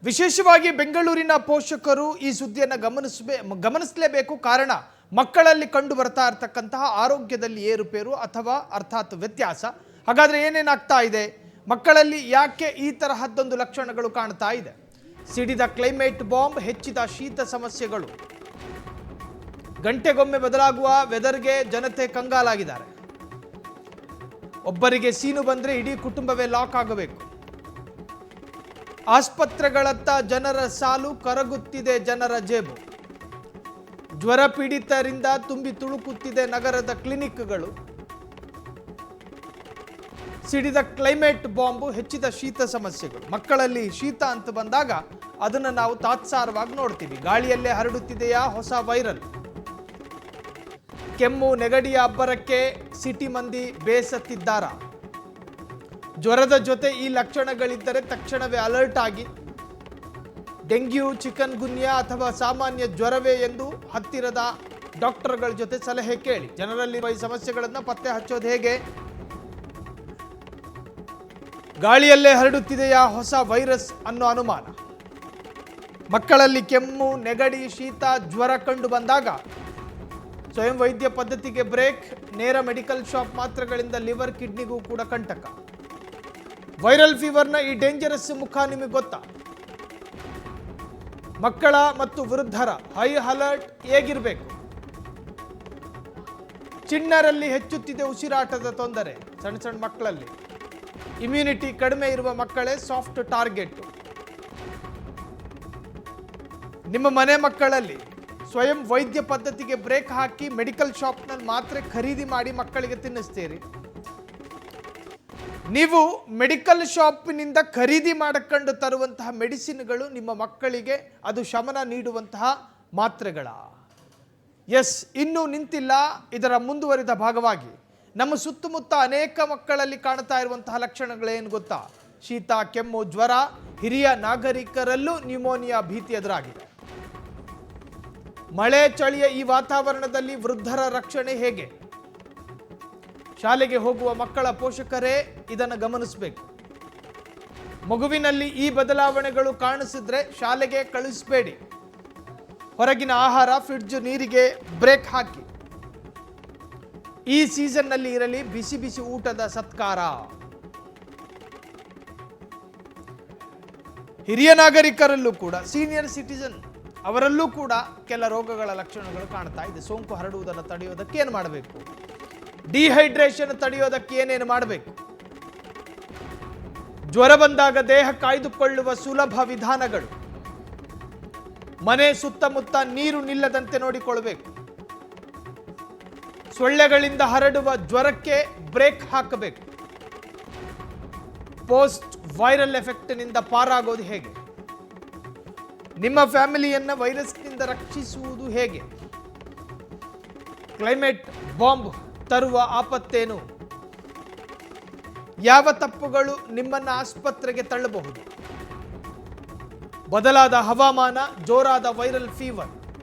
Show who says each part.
Speaker 1: ವಿಶೇಷವಾಗಿ ಬೆಂಗಳೂರಿನ ಪೋಷಕರು ಈ ಸುದ್ದಿಯನ್ನು ಗಮನಿಸಲೇಬೇಕು. ಕಾರಣ ಮಕ್ಕಳಲ್ಲಿ ಕಂಡು ಬರ್ತಾ ಇರತಕ್ಕಂತಹ ಆರೋಗ್ಯದಲ್ಲಿ ಏರುಪೇರು ಅಥವಾ ಅರ್ಥಾತ್ ವ್ಯತ್ಯಾಸ. ಹಾಗಾದರೆ ಏನೇನಾಗ್ತಾ ಇದೆ, ಮಕ್ಕಳಲ್ಲಿ ಯಾಕೆ ಈ ತರಹದ್ದೊಂದು ಲಕ್ಷಣಗಳು ಕಾಣ್ತಾ ಇದೆ? ಸಿಡಿದ ಕ್ಲೈಮೇಟ್ ಬಾಂಬ್, ಹೆಚ್ಚಿದ ಶೀತ ಸಮಸ್ಯೆಗಳು, ಗಂಟೆಗೊಮ್ಮೆ ಬದಲಾಗುವ ವೆದರ್ಗೆ ಜನತೆ ಕಂಗಾಲಾಗಿದ್ದಾರೆ. ಒಬ್ಬರಿಗೆ ಸೀನು ಬಂದರೆ ಇಡೀ ಕುಟುಂಬವೇ ಲಾಕ್ ಆಗಬೇಕು. ಆಸ್ಪತ್ರೆಗಳತ್ತ ಜನರ ಸಾಲು, ಕರಗುತ್ತಿದೆ ಜನರ ಜೇಬು. ಜ್ವರ ಪೀಡಿತರಿಂದ ತುಂಬಿ ತುಳುಕುತ್ತಿದೆ ನಗರದ ಕ್ಲಿನಿಕ್ಗಳು. ಸಿಡಿದ ಕ್ಲೈಮೇಟ್ ಬಾಂಬು, ಹೆಚ್ಚಿದ ಶೀತ ಸಮಸ್ಯೆಗಳು. ಮಕ್ಕಳಲ್ಲಿ ಶೀತ ಅಂತ ಬಂದಾಗ ಅದನ್ನು ನಾವು ತಾತ್ಸಾರವಾಗಿ ನೋಡ್ತೀವಿ. ಗಾಳಿಯಲ್ಲೇ ಹರಡುತ್ತಿದೆಯಾ ಹೊಸ ವೈರಲ್? ಕೆಮ್ಮು ನೆಗಡಿಯ ಅಬ್ಬರಕ್ಕೆ ಸಿಟಿ ಮಂದಿ ಬೇಸತ್ತಿದ್ದಾರಾ? ಜ್ವರದ ಜೊತೆ ಈ ಲಕ್ಷಣಗಳಿದ್ದರೆ ತಕ್ಷಣವೇ ಅಲರ್ಟ್ ಆಗಿ ಡೆಂಗ್ಯೂ, ಚಿಕನ್ ಗುನ್ಯಾ ಅಥವಾ ಸಾಮಾನ್ಯ ಜ್ವರವೇ ಎಂದು ಹತ್ತಿರದ ಡಾಕ್ಟರ್ಗಳ ಜೊತೆ ಸಲಹೆ ಕೇಳಿ. ಜನರಲ್ಲಿರುವ ಈ ಸಮಸ್ಯೆಗಳನ್ನು ಪತ್ತೆ ಹಚ್ಚೋದು ಹೇಗೆ? ಗಾಳಿಯಲ್ಲೇ ಹರಡುತ್ತಿದೆಯಾ ಹೊಸ ವೈರಸ್ ಅನ್ನೋ ಅನುಮಾನ. ಮಕ್ಕಳಲ್ಲಿ ಕೆಮ್ಮು, ನೆಗಡಿ, ಶೀತ, ಜ್ವರ ಕಂಡು ಬಂದಾಗ ಸ್ವಯಂ ವೈದ್ಯ ಪದ್ಧತಿಗೆ ಬ್ರೇಕ್. ನೇರ ಮೆಡಿಕಲ್ ಶಾಪ್ ಮಾತ್ರೆಗಳಿಂದ ಲಿವರ್, ಕಿಡ್ನಿಗೂ ಕೂಡ ಕಂಟಕ. ವೈರಲ್ ಫೀವರ್ನ ಈ ಡೇಂಜರಸ್ ಮುಖ ನಿಮಗೆ ಗೊತ್ತಾ? ಮಕ್ಕಳ ಮತ್ತು ವೃದ್ಧರ ಹೈ ಅಲರ್ಟ್ ಹೇಗಿರಬೇಕು? ಚಿಣ್ಣರಲ್ಲಿ ಹೆಚ್ಚುತ್ತಿದೆ ಉಸಿರಾಟದ ತೊಂದರೆ. ಸಣ್ಣ ಸಣ್ಣ ಮಕ್ಕಳಲ್ಲಿ ಇಮ್ಯುನಿಟಿ ಕಡಿಮೆ ಇರುವ ಮಕ್ಕಳೇ ಸಾಫ್ಟ್ ಟಾರ್ಗೆಟ್. ನಿಮ್ಮ ಮನೆ ಮಕ್ಕಳಲ್ಲಿ ಸ್ವಯಂ ವೈದ್ಯ ಪದ್ಧತಿಗೆ ಬ್ರೇಕ್ ಹಾಕಿ ಮೆಡಿಕಲ್ ಶಾಪ್ನಲ್ಲಿ ಮಾತ್ರೆ ಖರೀದಿ ಮಾಡಿ ಮಕ್ಕಳಿಗೆ ತಿನ್ನಿಸ್ತೀರಿ. ನೀವು ಮೆಡಿಕಲ್ ಶಾಪಿನಿಂದ ಖರೀದಿ ಮಾಡಿಕೊಂಡು ತರುವಂತಹ ಮೆಡಿಸಿನ್ಗಳು ನಿಮ್ಮ ಮಕ್ಕಳಿಗೆ ಅದು ಶಮನ ನೀಡುವಂತಹ ಮಾತ್ರೆಗಳ? ಎಸ್, ಇನ್ನೂ ನಿಂತಿಲ್ಲ. ಇದರ ಮುಂದುವರಿದ ಭಾಗವಾಗಿ ನಮ್ಮ ಸುತ್ತಮುತ್ತ ಅನೇಕ ಮಕ್ಕಳಲ್ಲಿ ಕಾಣ್ತಾ ಇರುವಂತಹ ಲಕ್ಷಣಗಳೇನು ಗೊತ್ತಾ? ಶೀತ, ಕೆಮ್ಮು, ಜ್ವರ. ಹಿರಿಯ ನಾಗರಿಕರಲ್ಲೂ ನ್ಯೂಮೋನಿಯಾ ಭೀತಿ ಎದುರಾಗಿದೆ. ಮಳೆ ಚಳಿಯ ಈ ವಾತಾವರಣದಲ್ಲಿ ವೃದ್ಧರ ರಕ್ಷಣೆ ಹೇಗೆ? ಶಾಲೆಗೆ ಹೋಗುವ ಮಕ್ಕಳ ಪೋಷಕರೇ ಇದನ್ನು ಗಮನಿಸಬೇಕು. ಮಗುವಿನಲ್ಲಿ ಈ ಬದಲಾವಣೆಗಳು ಕಾಣಿಸಿದ್ರೆ ಶಾಲೆಗೆ ಕಳಿಸಬೇಡಿ. ಹೊರಗಿನ ಆಹಾರ, ಫ್ರಿಡ್ಜ್, ನೀರಿಗೆ ಬ್ರೇಕ್ ಹಾಕಿ. ಈ ಸೀಸನ್ನಲ್ಲಿ ಇರಲಿ ಬಿಸಿ ಬಿಸಿ ಊಟದ ಸತ್ಕಾರ. ಹಿರಿಯ ನಾಗರಿಕರಲ್ಲೂ ಕೂಡ, ಸೀನಿಯರ್ ಸಿಟಿಸನ್ ಅವರಲ್ಲೂ ಕೂಡ ಕೆಲ ರೋಗಗಳ ಲಕ್ಷಣಗಳು ಕಾಣ್ತಾ ಇದೆ. ಸೋಂಕು ಹರಡುವುದನ್ನು ತಡೆಯೋದಕ್ಕೆ ಏನು ಮಾಡಬೇಕು? ಡಿಹೈಡ್ರೇಷನ್ ತಡೆಯೋದಕ್ಕೆ ಏನೇನು ಮಾಡಬೇಕು? ಜ್ವರ ಬಂದಾಗ ದೇಹ ಕಾಯ್ದುಕೊಳ್ಳುವ ಸುಲಭ ವಿಧಾನಗಳು. ಮನೆ ಸುತ್ತಮುತ್ತ ನೀರು ನಿಲ್ಲದಂತೆ ನೋಡಿಕೊಳ್ಳಬೇಕು. ಸೊಳ್ಳೆಗಳಿಂದ ಹರಡುವ ಜ್ವರಕ್ಕೆ ಬ್ರೇಕ್ ಹಾಕಬೇಕು. ಪೋಸ್ಟ್ ವೈರಲ್ ಎಫೆಕ್ಟ್ನಿಂದ ಪಾರಾಗೋದು ಹೇಗೆ? ನಿಮ್ಮ ಫ್ಯಾಮಿಲಿಯನ್ನು ವೈರಸ್ನಿಂದ ರಕ್ಷಿಸುವುದು ಹೇಗೆ? ಕ್ಲೈಮೇಟ್ ಬಾಂಬ್ ತರುವ ಆಪತ್ತೇನು? ಯಾವ ತಪ್ಪುಗಳು ನಿಮ್ಮನ್ನು ಆಸ್ಪತ್ರೆಗೆ ತಳ್ಳಬಹುದು? ಬದಲಾದ ಹವಾಮಾನ, ಜೋರಾದ ವೈರಲ್ ಫೀವರ್,